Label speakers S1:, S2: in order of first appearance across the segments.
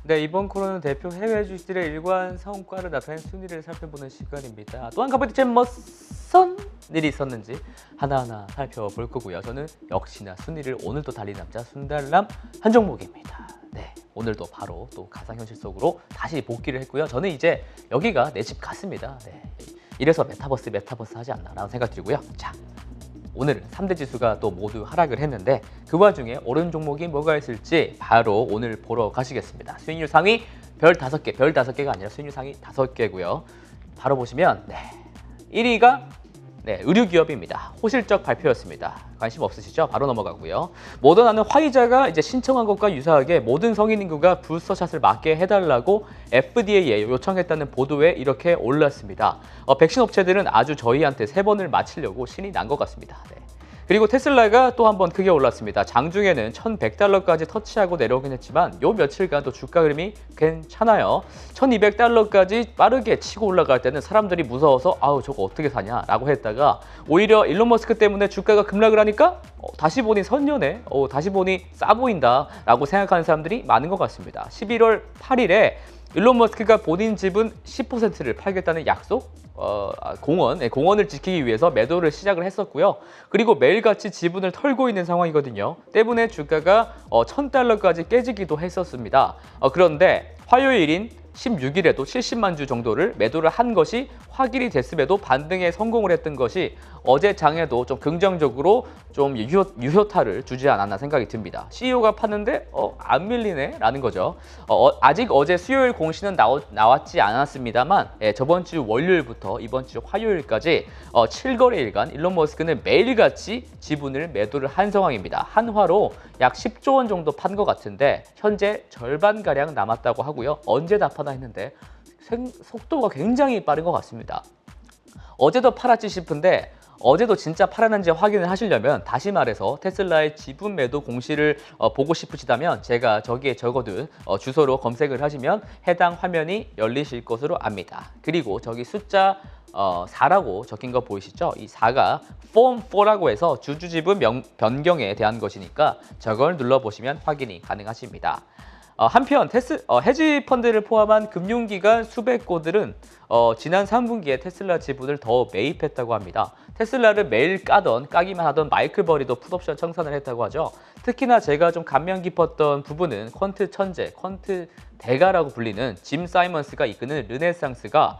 S1: 네, 이번 코너는 대표 해외 주식들의 일관 성과를 나타낸 순위를 살펴보는 시간입니다. 또한 가보이체 무슨 일이 있었는지 하나하나 살펴볼 거고요. 저는 역시나 순위를 오늘도 달린 남자 순달남 한종목입니다. 네, 오늘도 바로 또 가상현실 속으로 다시 복귀를 했고요. 저는 이제 여기가 내 집 같습니다. 네, 이래서 메타버스 하지 않나 라는 생각 들고요. 자, 오늘은 3대 지수가 또 모두 하락을 했는데 그 와중에 오른 종목이 뭐가 있을지 바로 오늘 보러 가시겠습니다. 수익률 상위 별 5개, 별 5개가 아니라 수익률 상위 5개고요. 바로 보시면 1위가 의류기업입니다. 호실적 발표였습니다. 관심 없으시죠? 바로 넘어가고요. 모더나는 화이자가 이제 신청한 것과 유사하게 모든 성인 인구가 부스터샷을 맞게 해달라고 FDA에 요청했다는 보도에 이렇게 올랐습니다. 백신 업체들은 아주 저희한테 3번을 맞히려고 신이 난 것 같습니다. 네. 그리고 테슬라가 또 한 번 크게 올랐습니다. 장중에는 $1,100까지 터치하고 내려오긴 했지만 요 며칠간 또 주가 흐름이 괜찮아요. $1,200까지 빠르게 치고 올라갈 때는 사람들이 무서워서 아우 저거 어떻게 사냐라고 했다가 오히려 일론 머스크 때문에 주가가 급락을 하니까 다시 보니 선녀네, 다시 보니 싸 보인다라고 생각하는 사람들이 많은 것 같습니다. 11월 8일에 일론 머스크가 본인 지분 10%를 팔겠다는 약속, 공원을 지키기 위해서 매도를 시작을 했었고요. 그리고 매일같이 지분을 털고 있는 상황이거든요. 때문에 주가가 $1,000까지 깨지기도 했었습니다. 그런데 화요일인 16일에도 70만 주 정도를 매도를 한 것이 확인이 됐음에도 반등에 성공을 했던 것이 어제 장에도 좀 긍정적으로 좀 유효타를 주지 않았나 생각이 듭니다. CEO가 팠는데 안 밀리네 라는 거죠. 아직 어제 수요일 공시는 나왔지 않았습니다만 저번 주 월요일부터 이번 주 화요일까지 7거래일간 일론 머스크는 매일같이 지분을 매도를 한 상황입니다. 한화로 약 10조 원 정도 판 것 같은데 현재 절반가량 남았다고 하고요. 언제 다 파나 했는데 속도가 굉장히 빠른 것 같습니다. 어제도 팔았지 싶은데 어제도 진짜 팔았는지 확인을 하시려면 다시 말해서 테슬라의 지분 매도 공시를 보고 싶으시다면 제가 저기에 적어둔 주소로 검색을 하시면 해당 화면이 열리실 것으로 압니다. 그리고 저기 숫자 4라고 적힌 거 보이시죠? 이 4가 Form 4라고 해서 주주지분 변경에 대한 것이니까 저걸 눌러보시면 확인이 가능하십니다. 한편 헤지 펀드를 포함한 금융기관 수백 곳들은 지난 3분기에 테슬라 지분을 더 매입했다고 합니다. 테슬라를 매일 까기만 하던 마이클 버리도 풋옵션 청산을 했다고 하죠. 특히나 제가 좀 감명 깊었던 부분은 퀀트 천재, 퀀트 대가라고 불리는 짐 사이먼스가 이끄는 르네상스가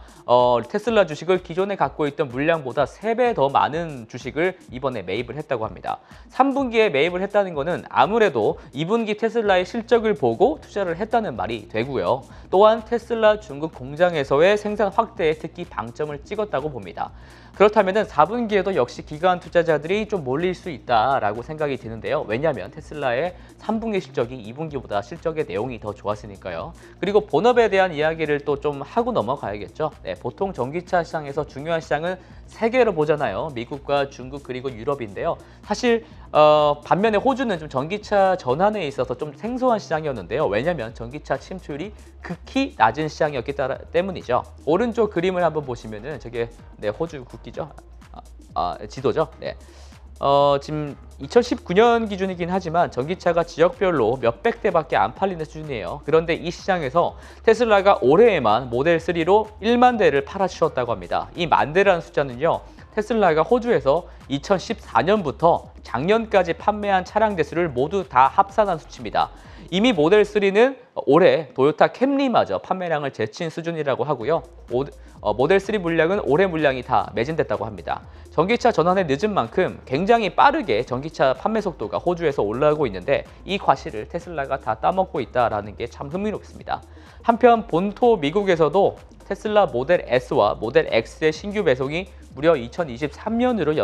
S1: 테슬라 주식을 기존에 갖고 있던 물량보다 3배 더 많은 주식을 이번에 매입을 했다고 합니다. 3분기에 매입을 했다는 것은 아무래도 2분기 테슬라의 실적을 보고 투자를 했다는 말이 되고요. 또한 테슬라 중국 공장에서의 생산 확대에 특히 방점을 찍었다고 봅니다. 그렇다면 4분기에도 역시 기관 투자자들이 좀 몰릴 수 있다라고 생각이 드는데요. 왜냐하면 테슬라의 3분기 실적이 2분기보다 실적의 내용이 더 좋았으니까요. 그리고 본업에 대한 이야기를 또 좀 하고 넘어가야겠죠. 보통 전기차 시장에서 중요한 시장은 3개로 보잖아요. 미국과 중국 그리고 유럽인데요. 사실 반면에 호주는 좀 전기차 전환에 있어서 좀 생소한 시장이었는데요. 왜냐하면 전기차 침투율이 극히 낮은 시장이었기 때문이죠. 오른쪽 그림을 한번 보시면은 저게 호주 국기죠. 지도죠. 지금 2019년 기준이긴 하지만 전기차가 지역별로 몇백 대밖에 안 팔리는 수준이에요. 그런데 이 시장에서 테슬라가 올해에만 모델 3로 1만 대를 팔아치웠다고 합니다. 이 만 대라는 숫자는요. 테슬라가 호주에서 2014년부터 작년까지 판매한 차량 대수를 모두 다 합산한 수치입니다. 이미 모델 3는 올해 도요타 캠리마저 판매량을 제친 수준이라고 하고요. 모델 3 물량은 올해 물량이 다 매진됐다고 합니다. 전기차 전환의 늦은 만큼 굉장히 빠르게 전기차 판매 속도가 호주에서 올라오고 있는데 이 과실을 테슬라가 다 따먹고 있다는 게 참 흥미롭습니다. 한편 본토 미국에서도 테슬라 모델 S와 모델 X의 신규 배송이 무려 2023년으로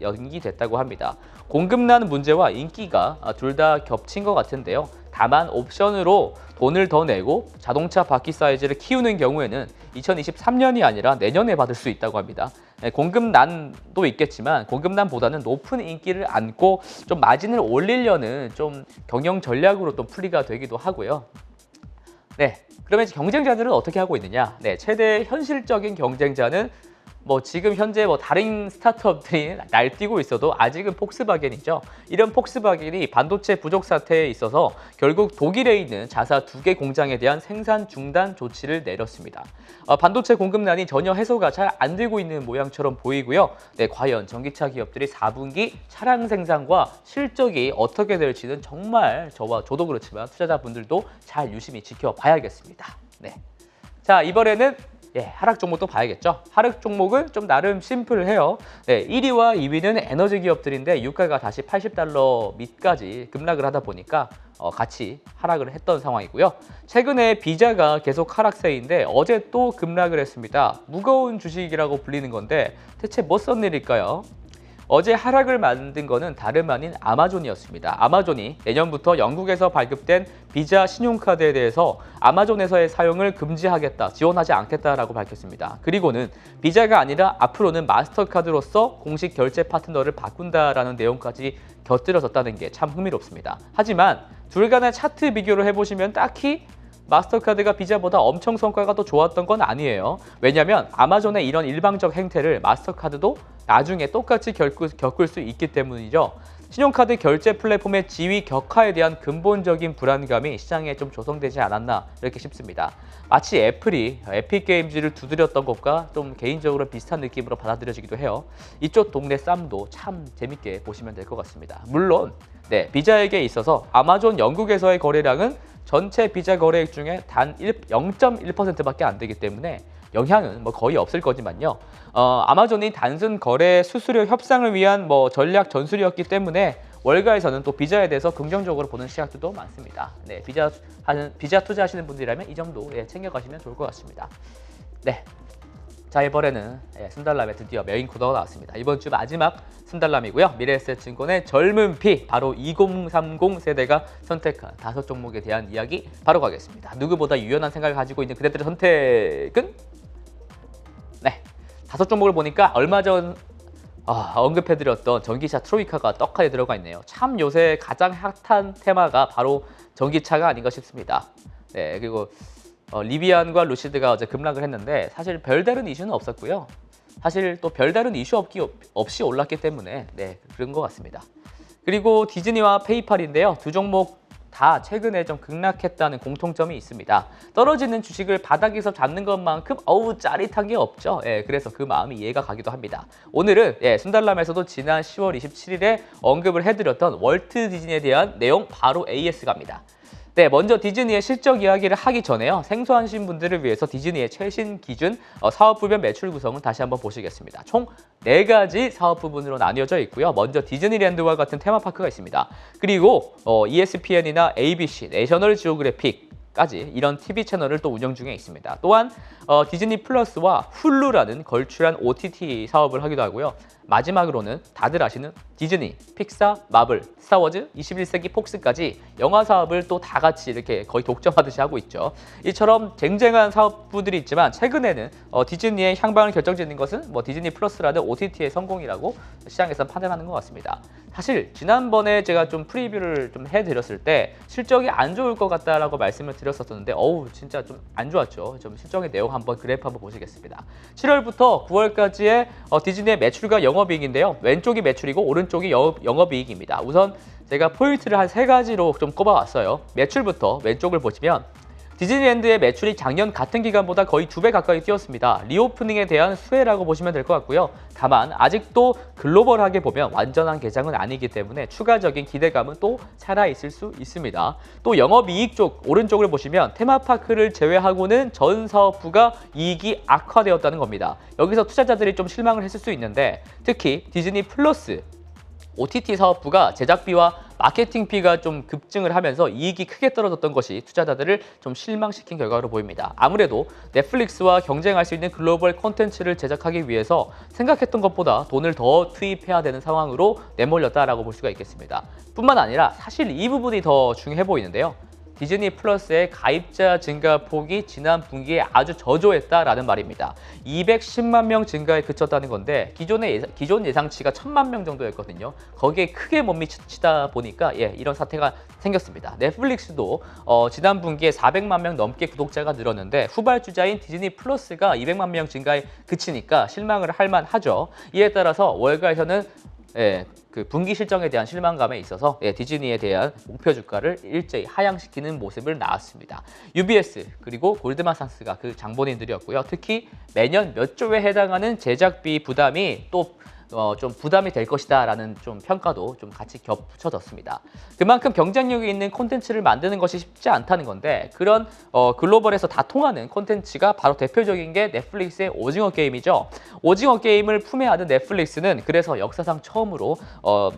S1: 연기됐다고 합니다. 공급난 문제와 인기가 둘 다 겹친 것 같은데요. 다만 옵션으로 돈을 더 내고 자동차 바퀴 사이즈를 키우는 경우에는 2023년이 아니라 내년에 받을 수 있다고 합니다. 공급난도 있겠지만 공급난보다는 높은 인기를 안고 좀 마진을 올리려는 좀 경영 전략으로 또 풀이가 되기도 하고요. 그러면 이제 경쟁자들은 어떻게 하고 있느냐? 최대 현실적인 경쟁자는 뭐 지금 현재 뭐 다른 스타트업들이 날뛰고 있어도 아직은 폭스바겐이죠. 이런 폭스바겐이 반도체 부족 사태에 있어서 결국 독일에 있는 자사 2개 공장에 대한 생산 중단 조치를 내렸습니다. 반도체 공급난이 전혀 해소가 잘 안 되고 있는 모양처럼 보이고요. 네, 과연 전기차 기업들이 4분기 차량 생산과 실적이 어떻게 될지는 정말 저도 그렇지만 투자자분들도 잘 유심히 지켜봐야겠습니다. 네. 자, 이번에는 하락 종목도 봐야겠죠. 하락 종목은 좀 나름 심플해요. 네, 1위와 2위는 에너지 기업들인데 유가가 다시 80달러 밑까지 급락을 하다 보니까 같이 하락을 했던 상황이고요. 최근에 비자가 계속 하락세인데 어제 또 급락을 했습니다. 무거운 주식이라고 불리는 건데 대체 뭐 쏜 일일까요? 어제 하락을 만든 거는 다름 아닌 아마존이었습니다. 아마존이 내년부터 영국에서 발급된 비자 신용카드에 대해서 아마존에서의 사용을 금지하겠다, 지원하지 않겠다라고 밝혔습니다. 그리고는 비자가 아니라 앞으로는 마스터카드로서 공식 결제 파트너를 바꾼다라는 내용까지 곁들여졌다는 게 참 흥미롭습니다. 하지만 둘 간의 차트 비교를 해보시면 딱히 마스터카드가 비자보다 엄청 성과가 더 좋았던 건 아니에요. 왜냐하면 아마존의 이런 일방적 행태를 마스터카드도 나중에 똑같이 겪을 수 있기 때문이죠. 신용카드 결제 플랫폼의 지위 격하에 대한 근본적인 불안감이 시장에 좀 조성되지 않았나 이렇게 싶습니다. 마치 애플이 에픽게임즈를 두드렸던 것과 좀 개인적으로 비슷한 느낌으로 받아들여지기도 해요. 이쪽 동네 쌈도 참 재밌게 보시면 될 것 같습니다. 물론 비자에게 있어서 아마존 영국에서의 거래량은 전체 비자 거래액 중에 단 0.1%밖에 안 되기 때문에 영향은 뭐 거의 없을 거지만요. 아마존이 단순 거래 수수료 협상을 위한 전략 전술이었기 때문에 월가에서는 또 비자에 대해서 긍정적으로 보는 시각들도 많습니다. 네, 비자 투자하시는 분들이라면 이 정도 챙겨가시면 좋을 것 같습니다. 네. 자, 이번에는 순달람의 드디어 메인 코너가 나왔습니다. 이번 주 마지막 순달람이고요. 미래에셋증권의 젊은 피, 바로 2030 세대가 선택한 5종목에 대한 이야기 바로 가겠습니다. 누구보다 유연한 생각을 가지고 있는 그대들의 선택은? 네, 5종목을 보니까 얼마 전 언급해드렸던 전기차 트로이카가 떡하니 들어가 있네요. 참 요새 가장 핫한 테마가 바로 전기차가 아닌가 싶습니다. 네, 그리고 리비안과 루시드가 어제 급락을 했는데 사실 별다른 이슈는 없었고요. 사실 또 별다른 이슈 없이 올랐기 때문에 그런 것 같습니다. 그리고 디즈니와 페이팔인데요. 두 종목 다 최근에 좀 급락했다는 공통점이 있습니다. 떨어지는 주식을 바닥에서 잡는 것만큼 짜릿한 게 없죠. 그래서 그 마음이 이해가 가기도 합니다. 오늘은 순달람에서도 지난 10월 27일에 언급을 해드렸던 월트 디즈니에 대한 내용 바로 AS 갑니다. 네, 먼저 디즈니의 실적 이야기를 하기 전에요. 생소하신 분들을 위해서 디즈니의 최신 기준 사업부별 매출 구성을 다시 한번 보시겠습니다. 총 4가지 사업 부분으로 나뉘어져 있고요. 먼저 디즈니랜드와 같은 테마파크가 있습니다. 그리고 ESPN이나 ABC, 내셔널 지오그래픽까지 이런 TV 채널을 또 운영 중에 있습니다. 또한 디즈니 플러스와 훌루라는 걸출한 OTT 사업을 하기도 하고요. 마지막으로는 다들 아시는 디즈니, 픽사, 마블, 스타워즈, 21세기 폭스까지 영화 사업을 또 다 같이 이렇게 거의 독점하듯이 하고 있죠. 이처럼 쟁쟁한 사업부들이 있지만 최근에는 디즈니의 향방을 결정짓는 것은 디즈니 플러스라는 OTT의 성공이라고 시장에서 판단하는 것 같습니다. 사실 지난번에 제가 좀 프리뷰를 좀 해드렸을 때 실적이 안 좋을 것 같다라고 말씀을 드렸었는데 진짜 좀 안 좋았죠. 좀 실적의 내용 그래프 한번 보시겠습니다. 7월부터 9월까지의 디즈니의 매출과 영업이익인데요. 왼쪽이 매출이고 오른쪽이 영업이익입니다. 우선 제가 포인트를 한 3가지로 좀 꼽아왔어요. 매출부터 왼쪽을 보시면 디즈니랜드의 매출이 작년 같은 기간보다 거의 2배 가까이 뛰었습니다. 리오프닝에 대한 수혜라고 보시면 될 것 같고요. 다만 아직도 글로벌하게 보면 완전한 개장은 아니기 때문에 추가적인 기대감은 또 살아있을 수 있습니다. 또 영업이익 쪽 오른쪽을 보시면 테마파크를 제외하고는 전 사업부가 이익이 악화되었다는 겁니다. 여기서 투자자들이 좀 실망을 했을 수 있는데 특히 디즈니 플러스 OTT 사업부가 제작비와 마케팅비가 좀 급증을 하면서 이익이 크게 떨어졌던 것이 투자자들을 좀 실망시킨 결과로 보입니다. 아무래도 넷플릭스와 경쟁할 수 있는 글로벌 콘텐츠를 제작하기 위해서 생각했던 것보다 돈을 더 투입해야 되는 상황으로 내몰렸다라고 볼 수가 있겠습니다. 뿐만 아니라 사실 이 부분이 더 중요해 보이는데요. 디즈니 플러스의 가입자 증가 폭이 지난 분기에 아주 저조했다라는 말입니다. 210만 명 증가에 그쳤다는 건데 기존 예상치가 1000만 명 정도였거든요. 거기에 크게 못 미치다 보니까 이런 사태가 생겼습니다. 넷플릭스도 지난 분기에 400만 명 넘게 구독자가 늘었는데 후발주자인 디즈니 플러스가 200만 명 증가에 그치니까 실망을 할 만하죠. 이에 따라서 월가에서는 그 분기 실적에 대한 실망감에 있어서 디즈니에 대한 목표 주가를 일제히 하향시키는 모습을 나왔습니다. UBS 그리고 골드만삭스가 그 장본인들이었고요. 특히 매년 몇 조에 해당하는 제작비 부담이 또 좀 부담이 될 것이다라는 좀 평가도 좀 같이 겹쳐졌습니다. 그만큼 경쟁력이 있는 콘텐츠를 만드는 것이 쉽지 않다는 건데 그런 글로벌에서 다 통하는 콘텐츠가 바로 대표적인 게 넷플릭스의 오징어 게임이죠. 오징어 게임을 품에 안은 넷플릭스는 그래서 역사상 처음으로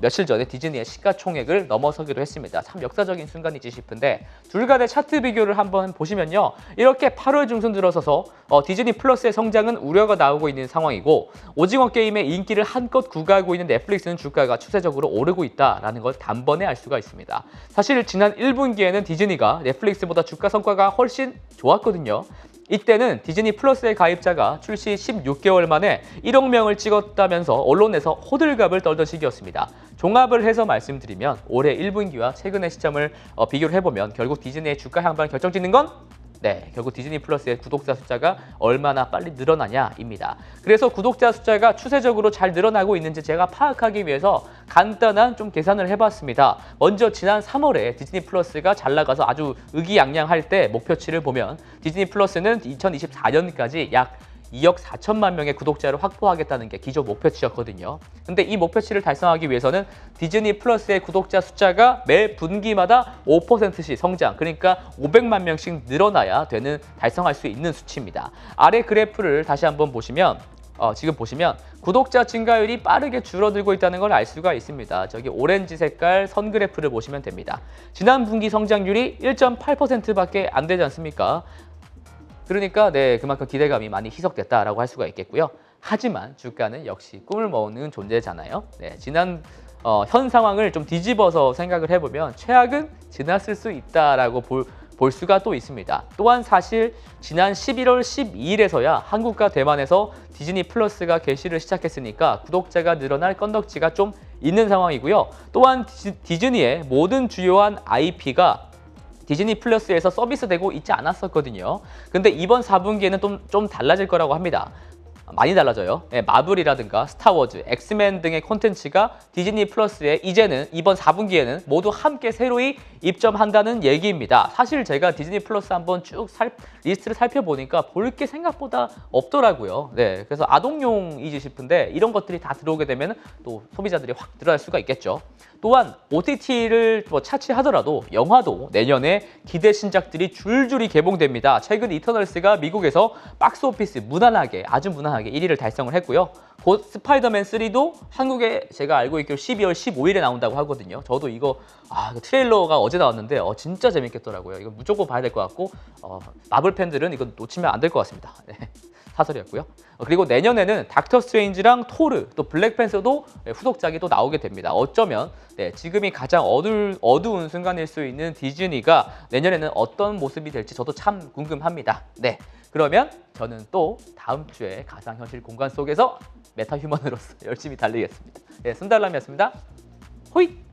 S1: 며칠 전에 디즈니의 시가총액을 넘어서기도 했습니다. 참 역사적인 순간이지 싶은데 둘 간의 차트 비교를 한번 보시면요. 이렇게 8월 중순 들어서서 디즈니 플러스의 성장은 우려가 나오고 있는 상황이고 오징어 게임의 인기를 한껏 구가하고 있는 넷플릭스는 주가가 추세적으로 오르고 있다는 걸 단번에 알 수가 있습니다. 사실 지난 1분기에는 디즈니가 넷플릭스보다 주가 성과가 훨씬 좋았거든요. 이때는 디즈니 플러스의 가입자가 출시 16개월 만에 1억 명을 찍었다면서 언론에서 호들갑을 떨던 시기였습니다. 종합을 해서 말씀드리면 올해 1분기와 최근의 시점을 비교를 해보면 결국 디즈니의 주가 향방을 결정짓는 건 결국 디즈니 플러스의 구독자 숫자가 얼마나 빨리 늘어나냐입니다. 그래서 구독자 숫자가 추세적으로 잘 늘어나고 있는지 제가 파악하기 위해서 간단한 좀 계산을 해봤습니다. 먼저 지난 3월에 디즈니 플러스가 잘 나가서 아주 의기양양할 때 목표치를 보면 디즈니 플러스는 2024년까지 약 2억 4천만 명의 구독자를 확보하겠다는 게 기존 목표치였거든요. 근데 이 목표치를 달성하기 위해서는 디즈니 플러스의 구독자 숫자가 매 분기마다 5%씩 성장, 그러니까 500만 명씩 늘어나야 달성할 수 있는 수치입니다. 아래 그래프를 다시 한번 보시면 지금 보시면 구독자 증가율이 빠르게 줄어들고 있다는 걸 알 수가 있습니다. 저기 오렌지 색깔 선 그래프를 보시면 됩니다. 지난 분기 성장률이 1.8%밖에 안 되지 않습니까? 그러니까 그만큼 기대감이 많이 희석됐다라고 할 수가 있겠고요. 하지만 주가는 역시 꿈을 먹는 존재잖아요. 지난 현 상황을 좀 뒤집어서 생각을 해보면 최악은 지났을 수 있다라고 볼 수가 또 있습니다. 또한 사실 지난 11월 12일에서야 한국과 대만에서 디즈니 플러스가 개시를 시작했으니까 구독자가 늘어날 건덕지가 좀 있는 상황이고요. 또한 디즈니의 모든 주요한 IP가 디즈니 플러스에서 서비스되고 있지 않았었거든요. 근데 이번 4분기에는 좀 달라질 거라고 합니다. 많이 달라져요. 마블이라든가 스타워즈, 엑스맨 등의 콘텐츠가 디즈니 플러스에 이제는 이번 4분기에는 모두 함께 새로이 입점한다는 얘기입니다. 사실 제가 디즈니 플러스 한번 쭉 리스트를 살펴보니까 볼 게 생각보다 없더라고요. 그래서 아동용이지 싶은데 이런 것들이 다 들어오게 되면 또 소비자들이 확 늘어날 수가 있겠죠. 또한 OTT를 차치하더라도 영화도 내년에 기대 신작들이 줄줄이 개봉됩니다. 최근 이터널스가 미국에서 박스오피스 아주 무난하게 1위를 달성을 했고요. 곧 스파이더맨 3도 한국에 제가 알고 있기로 12월 15일에 나온다고 하거든요. 저도 이거 트레일러가 어제 나왔는데 진짜 재밌겠더라고요. 이거 무조건 봐야 될 것 같고 마블 팬들은 이거 놓치면 안 될 것 같습니다. 사설이었고요. 그리고 내년에는 닥터 스트레인지랑 토르, 또 블랙팬서도 후속작이 또 나오게 됩니다. 어쩌면 지금이 가장 어두운 순간일 수 있는 디즈니가 내년에는 어떤 모습이 될지 저도 참 궁금합니다. 그러면 저는 또 다음 주에 가상현실 공간 속에서 메타휴먼으로서 열심히 달리겠습니다. 순달람이었습니다. 호잇!